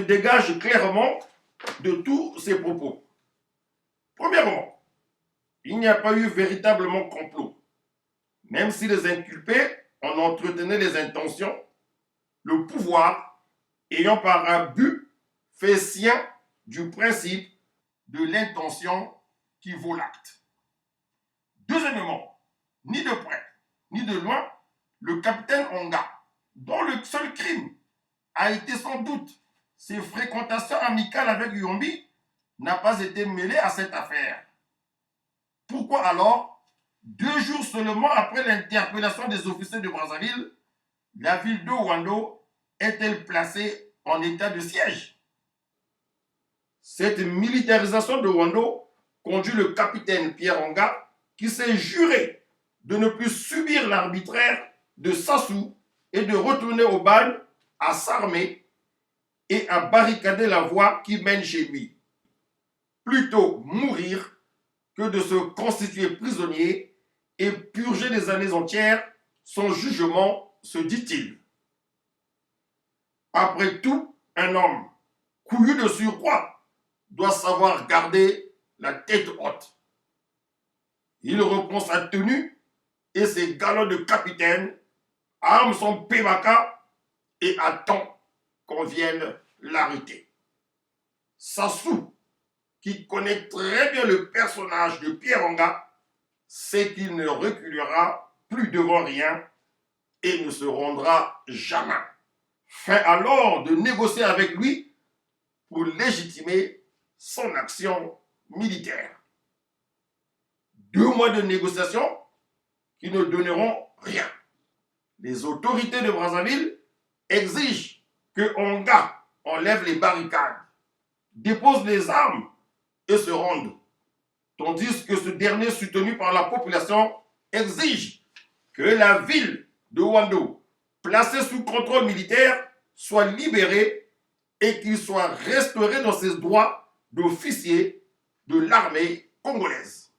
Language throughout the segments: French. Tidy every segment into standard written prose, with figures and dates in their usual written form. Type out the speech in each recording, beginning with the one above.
dégage clairement de tous ces propos. Premièrement, il n'y a pas eu véritablement complot. Même si les inculpés en entretenaient les intentions, le pouvoir ayant par abus fait sien du principe de l'intention qui vaut l'acte. Deuxièmement, ni de près, ni de loin, le capitaine Onga, dont le seul crime a été sans doute ses fréquentations amicales avec Yombi, n'a pas été mêlé à cette affaire. Pourquoi alors, 2 jours seulement après l'interpellation des officiers de Brazzaville, la ville de Ouando est-elle placée en état de siège? Cette militarisation de Ouando conduit le capitaine Pierre Onga, qui s'est juré de ne plus subir l'arbitraire de Sassou et de retourner au Ban, à s'armer et à barricader la voie qui mène chez lui. Plutôt mourir que de se constituer prisonnier et purger des années entières son jugement, se dit-il. Après tout, un homme couillu de surcroît doit savoir garder la tête haute. Il reprend sa tenue et ses galons de capitaine, arme son pébaka et attend qu'on vienne l'arrêter. Sassou, qui connaît très bien le personnage de Pierre Onga, sait qu'il ne reculera plus devant rien et ne se rendra jamais. Fin alors de négocier avec lui pour légitimer son action militaire. 2 mois de négociations qui ne donneront rien. Les autorités de Brazzaville exigent que Onga enlève les barricades, dépose les armes et se rende. Tandis que ce dernier, soutenu par la population, exige que la ville de Ouando, placée sous contrôle militaire, soit libérée et qu'il soit restauré dans ses droits d'officier de l'armée congolaise.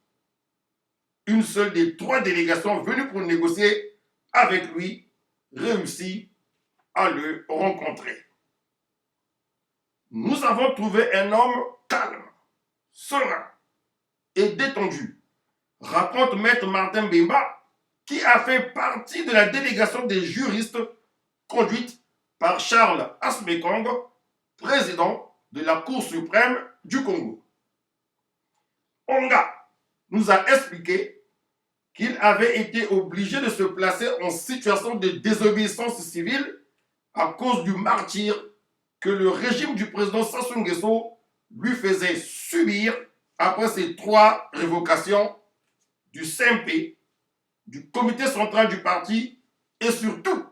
Une seule des 3 délégations venues pour négocier avec lui réussit à le rencontrer. Nous avons trouvé un homme calme, serein et détendu, raconte Maître Martin Bemba, qui a fait partie de la délégation des juristes conduite par Charles Asmekong, président de la Cour suprême du Congo. Onga nous a expliqué qu'il avait été obligé de se placer en situation de désobéissance civile à cause du martyre que le régime du président Sassou Nguesso lui faisait subir après ses 3 révocations du CMP, du comité central du parti et surtout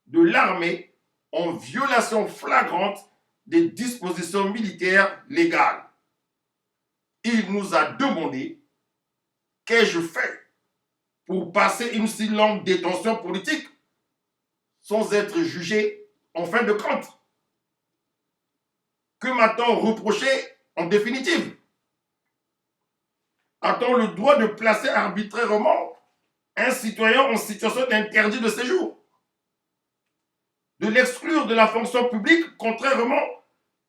de l'armée en violation flagrante des dispositions militaires légales. Il nous a demandé: qu'ai-je fait pour passer une si longue détention politique sans être jugé en fin de compte? Que m'a-t-on reproché en définitive? A-t-on le droit de placer arbitrairement un citoyen en situation d'interdit de séjour? De l'exclure de la fonction publique contrairement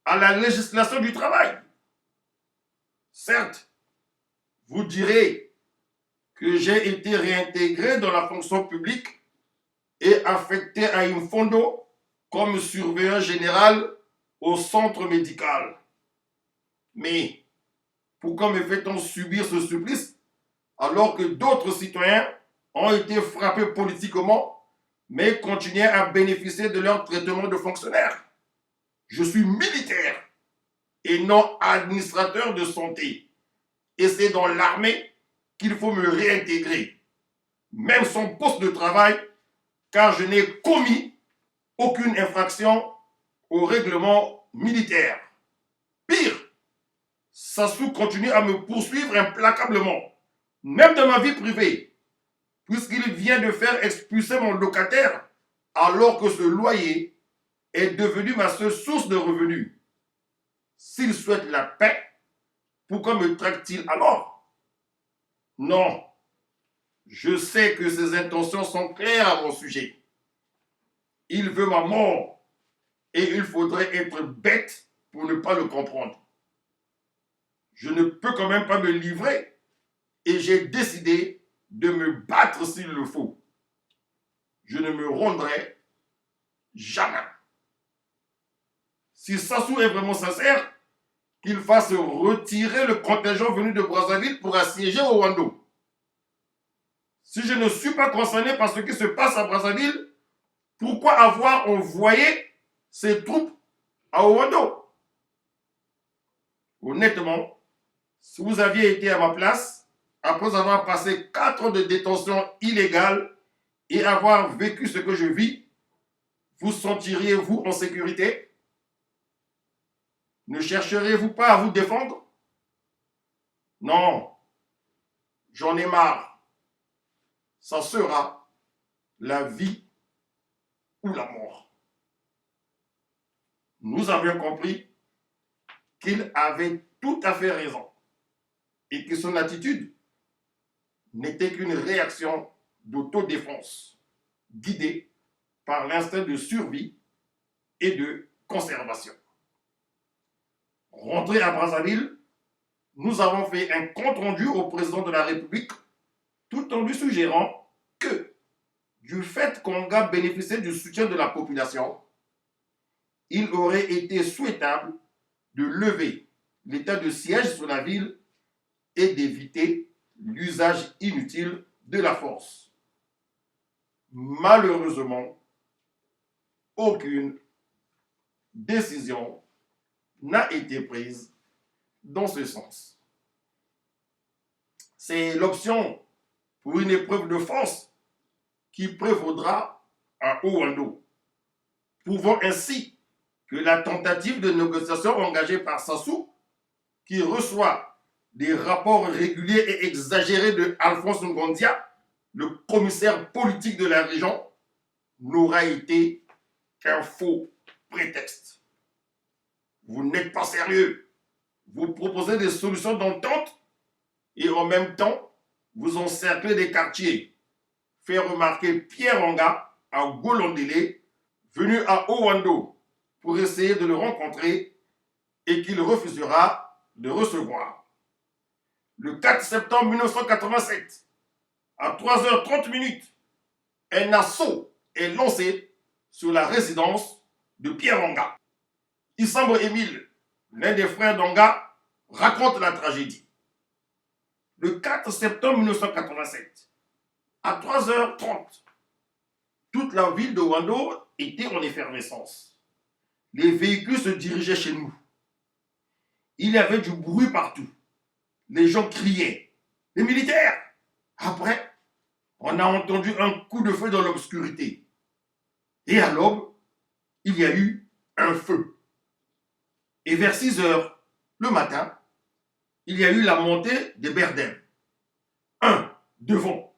à la législation du travail? Certes, vous direz que j'ai été réintégré dans la fonction publique et affecté à Imfondo comme surveillant général au centre médical. Mais pourquoi me fait-on subir ce supplice alors que d'autres citoyens ont été frappés politiquement mais continuaient à bénéficier de leur traitement de fonctionnaire? Je suis militaire et non administrateur de santé. Et c'est dans l'armée qu'il faut me réintégrer, même son poste de travail, car je n'ai commis aucune infraction au règlement militaire. Pire, Sassou continue à me poursuivre implacablement, même dans ma vie privée, puisqu'il vient de faire expulser mon locataire alors que ce loyer est devenu ma seule source de revenus. S'il souhaite la paix, pourquoi me traque-t-il alors? Non, je sais que ses intentions sont claires à mon sujet. Il veut ma mort et il faudrait être bête pour ne pas le comprendre. Je ne peux quand même pas me livrer et j'ai décidé de me battre s'il le faut. Je ne me rendrai jamais. Si Sassou est vraiment sincère, qu'il fasse retirer le contingent venu de Brazzaville pour assiéger Owando. Si je ne suis pas concerné par ce qui se passe à Brazzaville, pourquoi avoir envoyé ces troupes à Owando? Honnêtement, si vous aviez été à ma place, après avoir passé 4 ans de détention illégale et avoir vécu ce que je vis, vous sentiriez-vous en sécurité? Ne chercherez-vous pas à vous défendre? Non, j'en ai marre. Ça sera la vie ou la mort. Nous avions compris qu'il avait tout à fait raison et que son attitude n'était qu'une réaction d'autodéfense guidée par l'instinct de survie et de conservation. Rentrés à Brazzaville, nous avons fait un compte-rendu au président de la République tout en lui suggérant que, du fait qu'Onga bénéficiait du soutien de la population, il aurait été souhaitable de lever l'état de siège sur la ville et d'éviter l'usage inutile de la force. Malheureusement, aucune décision n'a été prise dans ce sens. C'est l'option pour une épreuve de force qui prévaudra à Owando, prouvant ainsi que la tentative de négociation engagée par Sassou, qui reçoit des rapports réguliers et exagérés de Alphonse Ngondia, le commissaire politique de la région, n'aura été qu'un faux prétexte. Vous n'êtes pas sérieux. Vous proposez des solutions d'entente et en même temps, vous encerclez des quartiers. Fait remarquer Pierre Onga à Golondélé, venu à Owando pour essayer de le rencontrer et qu'il refusera de recevoir. Le 4 septembre 1987, à 3h30, un assaut est lancé sur la résidence de Pierre Onga. Issambo Émile, l'un des frères d'Onga, raconte la tragédie. Le 4 septembre 1987, à 3h30, toute la ville de Owando était en effervescence. Les véhicules se dirigeaient chez nous. Il y avait du bruit partout. Les gens criaient. Les militaires! Après, on a entendu un coup de feu dans l'obscurité. Et à l'aube, il y a eu un feu. Et vers 6h le matin, il y a eu la montée des Berdem. Un devant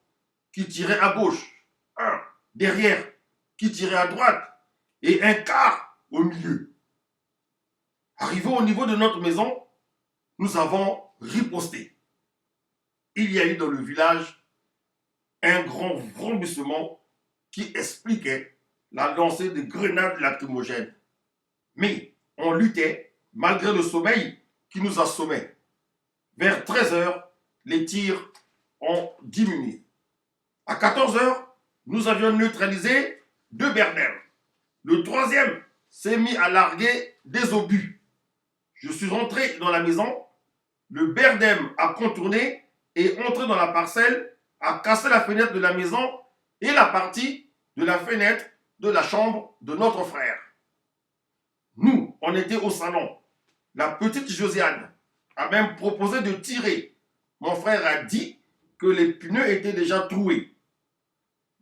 qui tirait à gauche, un derrière qui tirait à droite et un quart au milieu. Arrivé au niveau de notre maison, nous avons riposté. Il y a eu dans le village un grand vrombissement qui expliquait la lancée de grenades lacrymogènes. Mais on luttait malgré le sommeil qui nous assommait. Vers 13h, les tirs ont diminué. À 14h, nous avions neutralisé 2 Berdem. Le troisième s'est mis à larguer des obus. Je suis rentré dans la maison. Le Berdem a contourné et entré dans la parcelle, a cassé la fenêtre de la maison et la partie de la fenêtre de la chambre de notre frère. Nous, on était au salon. La petite Josiane a même proposé de tirer. Mon frère a dit que les pneus étaient déjà troués.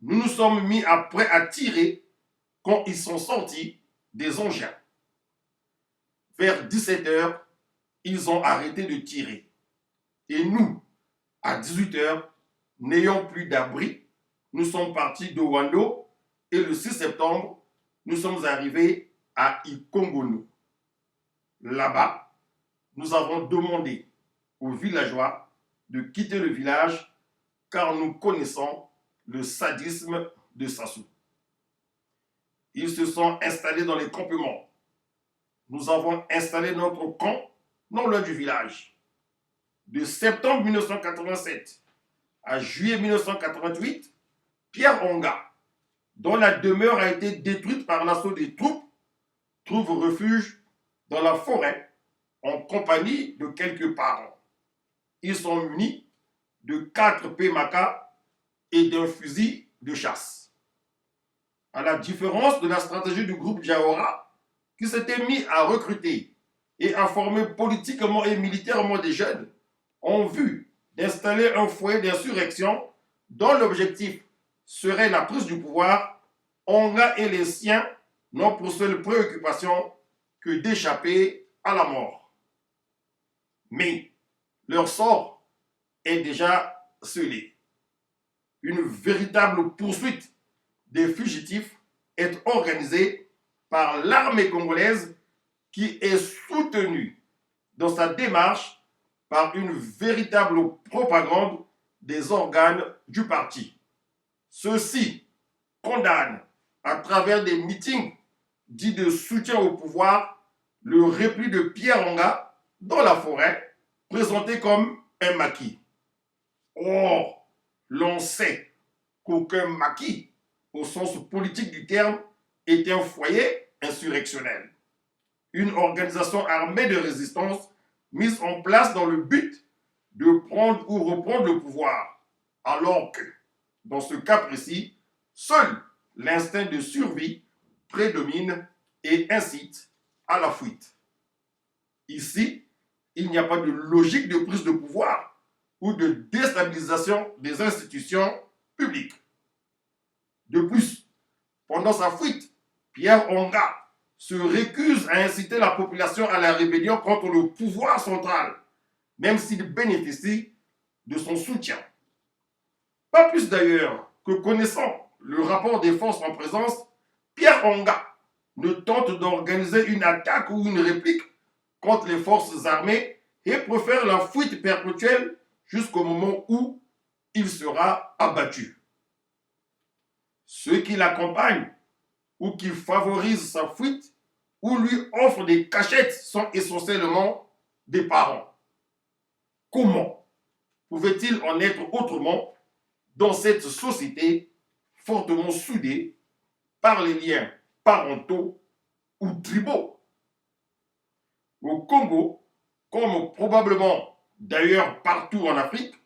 Nous nous sommes mis après à tirer quand ils sont sortis des engins. Vers 17h, ils ont arrêté de tirer. Et nous, à 18h, n'ayant plus d'abri, nous sommes partis d'Owando et le 6 septembre, nous sommes arrivés à Ikongono. Là-bas, nous avons demandé aux villageois de quitter le village car nous connaissons le sadisme de Sassou. Ils se sont installés dans les campements nous avons installé notre camp non loin du village. De septembre 1987 à juillet 1988, Pierre Onga, dont la demeure a été détruite par l'assaut des troupes, trouve refuge dans la forêt en compagnie de quelques parents. Ils sont munis de 4 PMACA et d'un fusil de chasse. À la différence de la stratégie du groupe Diawara, qui s'était mis à recruter et à former politiquement et militairement des jeunes, en vue d'installer un foyer d'insurrection dont l'objectif serait la prise du pouvoir, Onga et les siens n'ont pour seule préoccupation que d'échapper à la mort. Mais leur sort est déjà scellé. Une véritable poursuite des fugitifs est organisée par l'armée congolaise qui est soutenue dans sa démarche par une véritable propagande des organes du parti. Ceux-ci condamnent à travers des meetings dits de soutien au pouvoir le repli de Pierre Onga dans la forêt, présenté comme un maquis. Or, l'on sait qu'aucun maquis, au sens politique du terme, est un foyer insurrectionnel. Une organisation armée de résistance mise en place dans le but de prendre ou reprendre le pouvoir, alors que, dans ce cas précis, seul l'instinct de survie prédomine et incite à la fuite. Ici, il n'y a pas de logique de prise de pouvoir ou de déstabilisation des institutions publiques. De plus, pendant sa fuite, Pierre Onga se récuse à inciter la population à la rébellion contre le pouvoir central, même s'il bénéficie de son soutien. Pas plus d'ailleurs que connaissant le rapport des forces en présence, Pierre Onga ne tente d'organiser une attaque ou une réplique contre les forces armées et préfère la fuite perpétuelle jusqu'au moment où il sera abattu. Ceux qui l'accompagnent ou qui favorisent sa fuite ou lui offrent des cachettes sont essentiellement des parents. Comment pouvait-il en être autrement dans cette société fortement soudée par les liens parentaux ou tribaux? Au Congo, comme probablement d'ailleurs partout en Afrique,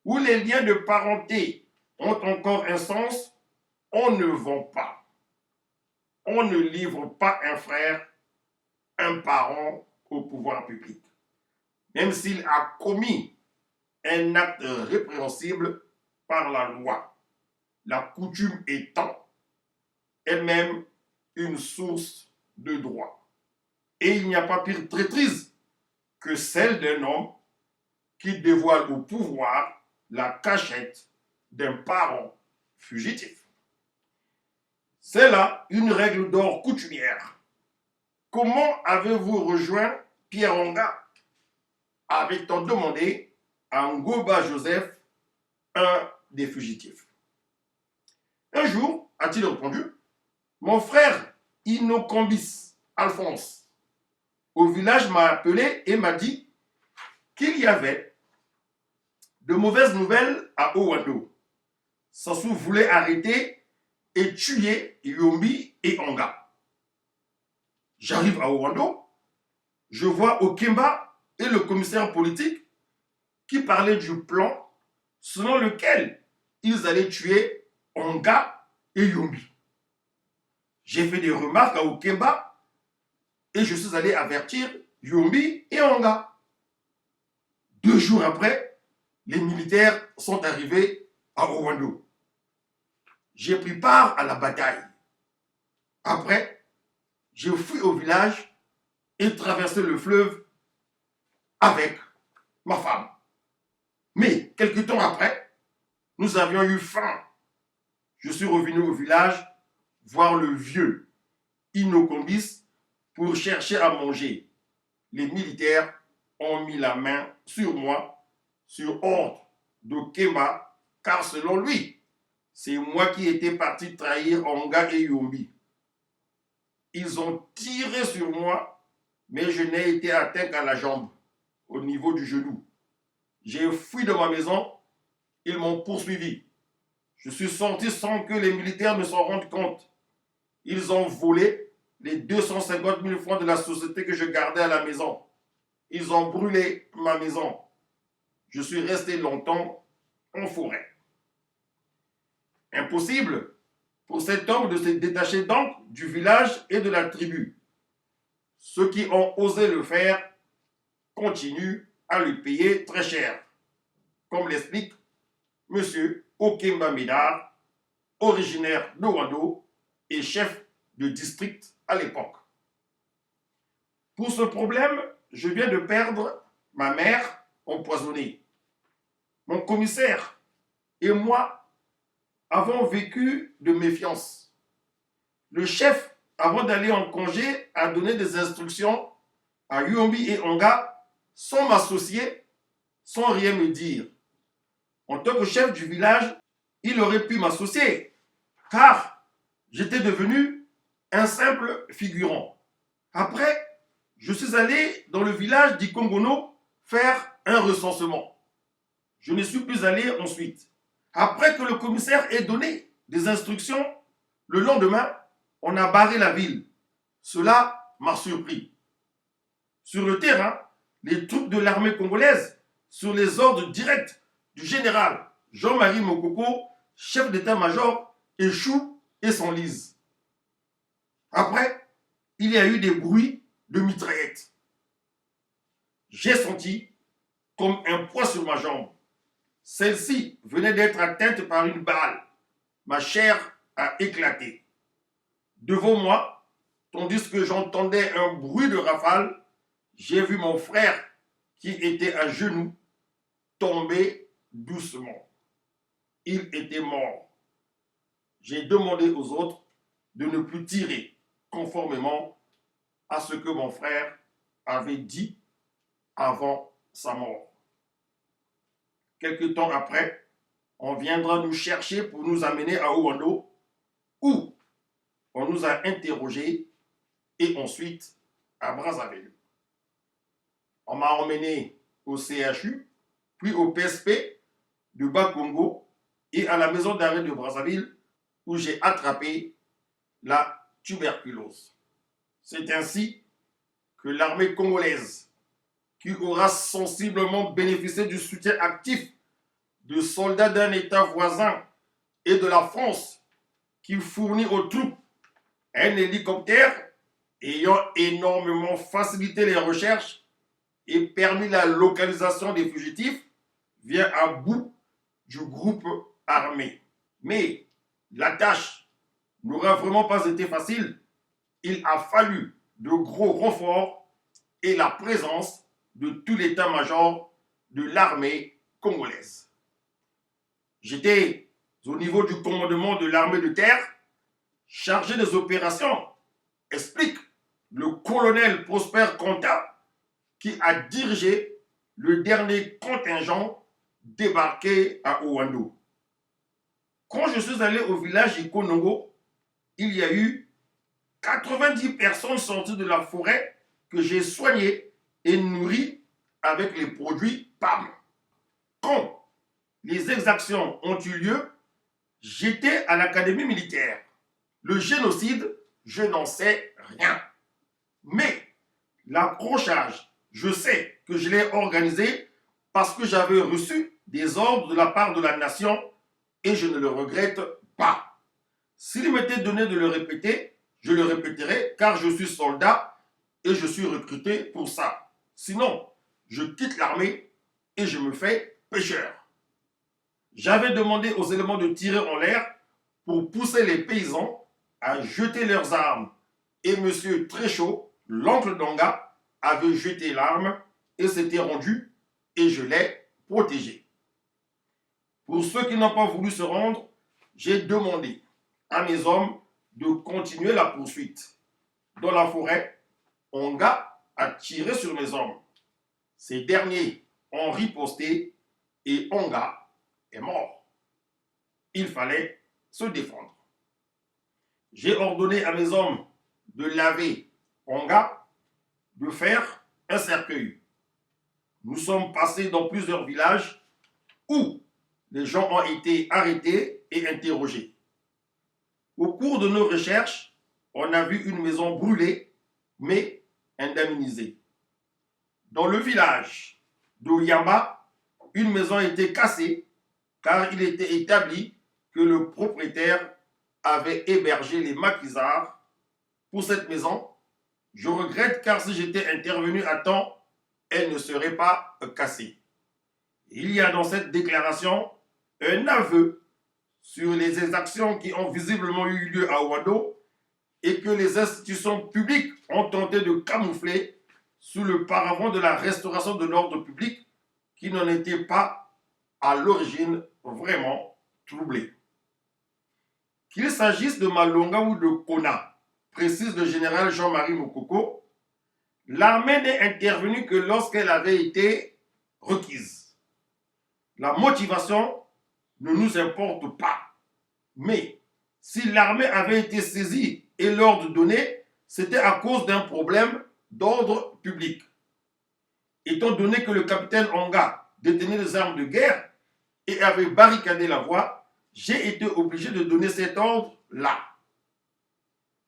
où les liens de parenté ont encore un sens, on ne vend pas, on ne livre pas un frère, un parent au pouvoir public, même s'il a commis un acte répréhensible par la loi, la coutume étant elle-même une source de droit. Et il n'y a pas pire traîtrise que celle d'un homme qui dévoile au pouvoir la cachette d'un parent fugitif. C'est là une règle d'or coutumière. Comment avez-vous rejoint Pierre Onga? Avait-on demandé à Ngoba Joseph, un des fugitifs. Un jour, a-t-il répondu, mon frère Inocambis, Alphonse, au village m'a appelé et m'a dit qu'il y avait de mauvaises nouvelles à Owando. Sassou voulait arrêter et tuer Yombi et Onga. J'arrive à Owando, je vois Okemba et le commissaire politique qui parlaient du plan selon lequel ils allaient tuer Onga et Yombi. J'ai fait des remarques à Okemba et je suis allé avertir Yombi et Onga. 2 jours après, les militaires sont arrivés à Owando. J'ai pris part à la bataille. Après, j'ai fui au village et traversé le fleuve avec ma femme. Mais quelque temps après, nous avions eu faim. Je suis revenu au village voir le vieux Inocambis pour chercher à manger. Les militaires ont mis la main sur moi sur ordre d'Okemba, car selon lui, c'est moi qui étais parti trahir Onga et Yombi. Ils ont tiré sur moi mais je n'ai été atteint qu'à la jambe, au niveau du genou. J'ai fui de ma maison, ils m'ont poursuivi. Je suis sorti sans que les militaires ne s'en rendent compte. Ils ont volé les 250 000 francs de la société que je gardais à la maison. Ils ont brûlé ma maison. Je suis resté longtemps en forêt. Impossible pour cet homme de se détacher donc du village et de la tribu. Ceux qui ont osé le faire continuent à le payer très cher, comme l'explique M. Okemba Médard, originaire d'Owando et chef de district à l'époque. Pour ce problème, je viens de perdre ma mère empoisonnée. Mon commissaire et moi avons vécu de méfiance. Le chef, avant d'aller en congé, a donné des instructions à Yombi et Onga sans m'associer, sans rien me dire. En tant que chef du village, il aurait pu m'associer, car j'étais devenu un simple figurant. Après, je suis allé dans le village d'Ikongono faire un recensement. Je ne suis plus allé ensuite. Après que le commissaire ait donné des instructions, le lendemain, on a barré la ville. Cela m'a surpris. Sur le terrain, les troupes de l'armée congolaise, sur les ordres directs du général Jean-Marie Mokoko, chef d'état-major, échouent et s'enlisent. Après, il y a eu des bruits de mitraillettes. J'ai senti comme un poids sur ma jambe. Celle-ci venait d'être atteinte par une balle. Ma chair a éclaté. Devant moi, tandis que j'entendais un bruit de rafale, j'ai vu mon frère, qui était à genoux, tomber doucement. Il était mort. J'ai demandé aux autres de ne plus tirer, conformément à ce que mon frère avait dit avant sa mort. Quelque temps après, on viendra nous chercher pour nous amener à Owando, où on nous a interrogés, et ensuite à Brazzaville. On m'a emmené au CHU, puis au PSP de Bas-Congo et à la maison d'arrêt de Brazzaville, où j'ai attrapé la tuberculose. C'est ainsi que l'armée congolaise, qui aura sensiblement bénéficié du soutien actif de soldats d'un État voisin et de la France, qui fournit aux troupes un hélicoptère ayant énormément facilité les recherches et permis la localisation des fugitifs, vient à bout du groupe armé. Mais la tâche n'aura vraiment pas été facile. Il a fallu de gros renforts et la présence de tout l'état-major de l'armée congolaise. J'étais au niveau du commandement de l'armée de terre, chargé des opérations, explique le colonel Prosper Conta, qui a dirigé le dernier contingent débarqué à Owando. Quand je suis allé au village Ikonongo, il y a eu 90 personnes sorties de la forêt que j'ai soignées et nourries avec les produits PAM. Quand les exactions ont eu lieu, j'étais à l'académie militaire. Le génocide, je n'en sais rien. Mais l'accrochage, je sais que je l'ai organisé parce que j'avais reçu des ordres de la part de la nation et je ne le regrette pas. S'il m'était donné de le répéter, je le répéterai car je suis soldat et je suis recruté pour ça. Sinon, je quitte l'armée et je me fais pêcheur. J'avais demandé aux éléments de tirer en l'air pour pousser les paysans à jeter leurs armes. Et M. Tréchaud, l'oncle d'Onga, avait jeté l'arme et s'était rendu et je l'ai protégé. Pour ceux qui n'ont pas voulu se rendre, j'ai demandé à mes hommes de continuer la poursuite. Dans la forêt, Onga a tiré sur mes hommes. Ces derniers ont riposté et Onga est mort. Il fallait se défendre. J'ai ordonné à mes hommes de laver Onga, de faire un cercueil. Nous sommes passés dans plusieurs villages où les gens ont été arrêtés et interrogés. Au cours de nos recherches, on a vu une maison brûlée, mais indemnisée. Dans le village d'Oyamba, une maison a été cassée car il était établi que le propriétaire avait hébergé les maquisards. Pour cette maison, je regrette car si j'étais intervenu à temps, elle ne serait pas cassée. Il y a dans cette déclaration un aveu sur les exactions qui ont visiblement eu lieu à Ouado et que les institutions publiques ont tenté de camoufler sous le paravent de la restauration de l'ordre public qui n'en était pas à l'origine vraiment troublé. Qu'il s'agisse de Malonga ou de Kona, précise le général Jean-Marie Mokoko, l'armée n'est intervenue que lorsqu'elle avait été requise. La motivation ne nous importe pas. Mais si l'armée avait été saisie et l'ordre donné, c'était à cause d'un problème d'ordre public. Étant donné que le capitaine Onga détenait des armes de guerre et avait barricadé la voie, j'ai été obligé de donner cet ordre-là.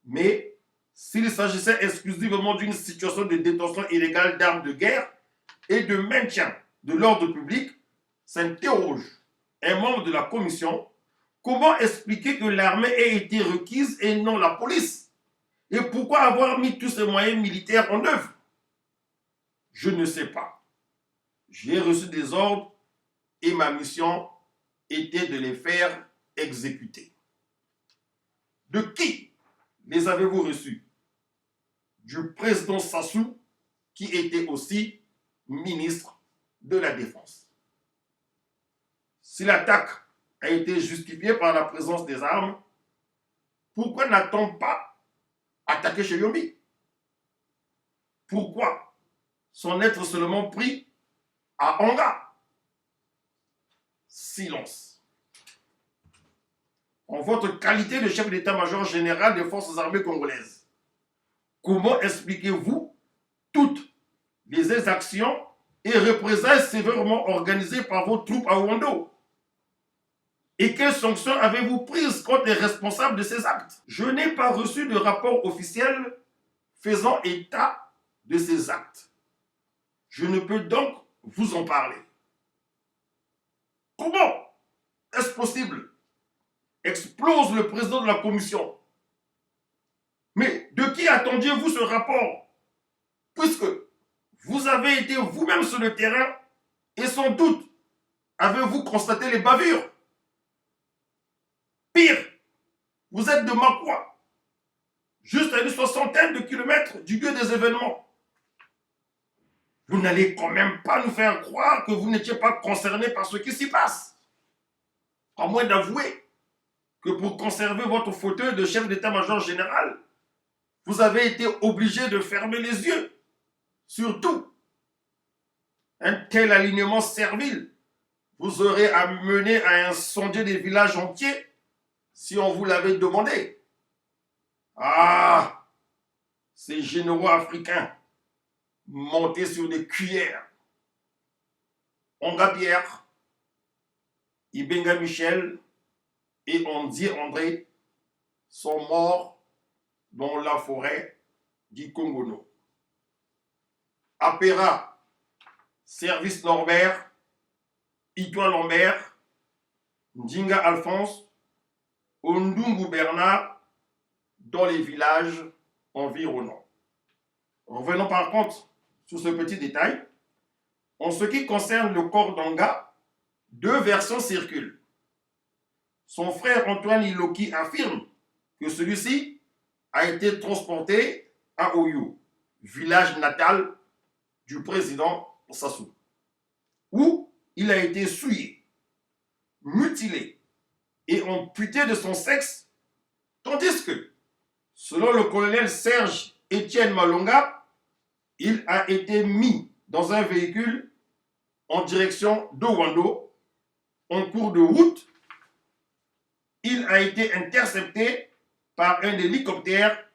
Mais s'il s'agissait exclusivement d'une situation de détention illégale d'armes de guerre et de maintien de l'ordre public, s'interroge un membre de la commission: comment expliquer que l'armée ait été requise et non la police? Et pourquoi avoir mis tous ces moyens militaires en œuvre? Je ne sais pas. J'ai reçu des ordres et ma mission était de les faire exécuter. De qui les avez-vous reçus? Du président Sassou, qui était aussi ministre de la Défense. Si l'attaque a été justifiée par la présence des armes, pourquoi n'a-t-on pas attaqué chez Yombi? Pourquoi s'en être seulement pris à Onga? Silence. En votre qualité de chef d'état-major général des forces armées congolaises, comment expliquez-vous toutes les exactions et représailles sévèrement organisées par vos troupes à Ouando? Et quelles sanctions avez-vous prises contre les responsables de ces actes? Je n'ai pas reçu de rapport officiel faisant état de ces actes. Je ne peux donc vous en parler. Comment est-ce possible? Explose le président de la commission. Mais de qui attendiez-vous ce rapport? Puisque vous avez été vous-même sur le terrain et sans doute avez-vous constaté les bavures. Pire, vous êtes de Makwa, juste à une soixantaine de kilomètres du lieu des événements. Vous n'allez quand même pas nous faire croire que vous n'étiez pas concerné par ce qui s'y passe. À moins d'avouer que pour conserver votre fauteuil de chef d'état-major général, vous avez été obligé de fermer les yeux sur tout. Un tel alignement servile vous aurait amené à incendier des villages entiers si on vous l'avait demandé. Ah, ces généraux africains montés sur des cuillères. Onga Pierre, Ibenga Michel et Ondi André sont morts dans la forêt du Congono. Apéra, Service Norbert, Itoile Lambert, Ndinga Alphonse, Ondungu Bernard, dans les villages environnants. Revenons par contre sur ce petit détail. En ce qui concerne le corps d'Onga, deux versions circulent. Son frère Antoine Iloki affirme que celui-ci a été transporté à Oyo, village natal du président Sassou, où il a été souillé, mutilé et amputé de son sexe, tandis que, selon le colonel Serge Étienne Malonga, il a été mis dans un véhicule en direction d'Ouando. En cours de route, il a été intercepté par un hélicoptère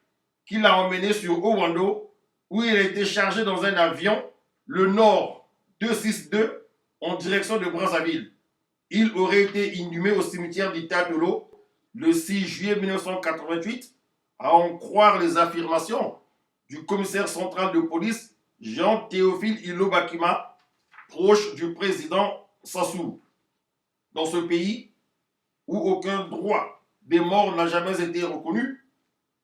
qui l'a emmené sur Ouando où il a été chargé dans un avion, le Nord 262, en direction de Brazzaville. Il aurait été inhumé au cimetière d'Itatolo le 6 juillet 1988, à en croire les affirmations du commissaire central de police Jean-Théophile Ilobakima, proche du président Sassou. Dans ce pays où aucun droit des morts n'a jamais été reconnu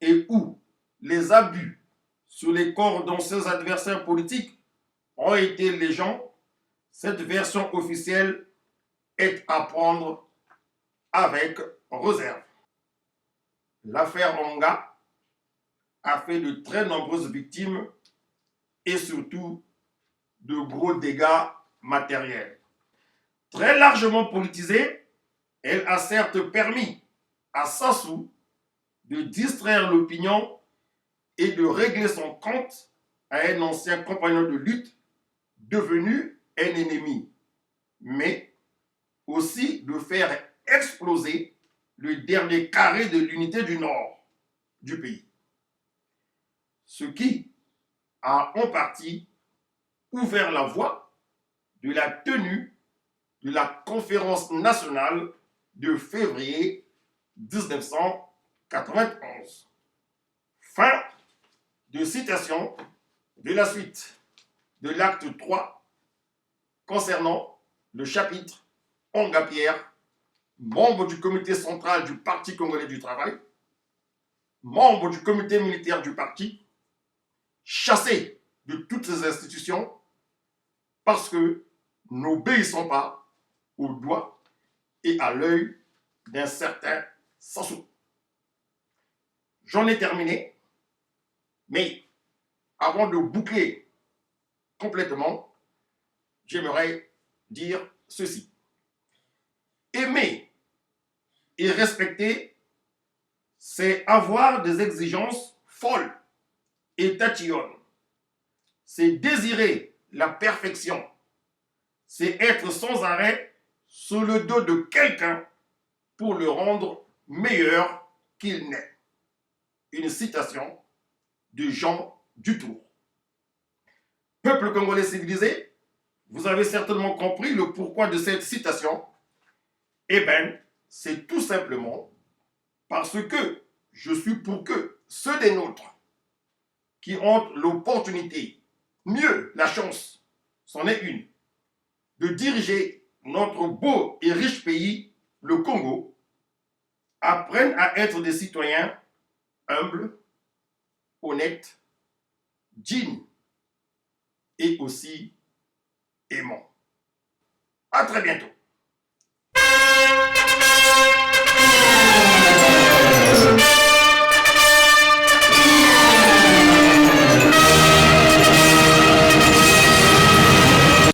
et où les abus sur les corps d'anciens adversaires politiques ont été légion, cette version officielle est à prendre avec réserve. L'affaire Onga a fait de très nombreuses victimes et surtout de gros dégâts matériels. Très largement politisée, elle a certes permis à Sassou de distraire l'opinion et de régler son compte à un ancien compagnon de lutte devenu un ennemi, mais aussi de faire exploser le dernier carré de l'unité du nord du pays. Ce qui a en partie ouvert la voie de la tenue de la conférence nationale de février 1991. Fin de citation de la suite de l'acte 3 concernant le chapitre Onga Pierre, membre du comité central du Parti congolais du travail, membre du comité militaire du parti, chassé de toutes ces institutions parce que n'obéissons pas au doigt et à l'œil d'un certain Sassou. J'en ai terminé, mais avant de boucler complètement, j'aimerais dire ceci. Aimer et respecter, c'est avoir des exigences folles et tatillonnes. C'est désirer la perfection. C'est être sans arrêt sur le dos de quelqu'un pour le rendre meilleur qu'il n'est. Une citation de Jean Dutour. Peuple congolais civilisé, vous avez certainement compris le pourquoi de cette citation. Eh bien, c'est tout simplement parce que je suis pour que ceux des nôtres qui ont l'opportunité, mieux la chance, c'en est une, de diriger notre beau et riche pays, le Congo, apprennent à être des citoyens humbles, honnêtes, dignes et aussi aimants. À très bientôt.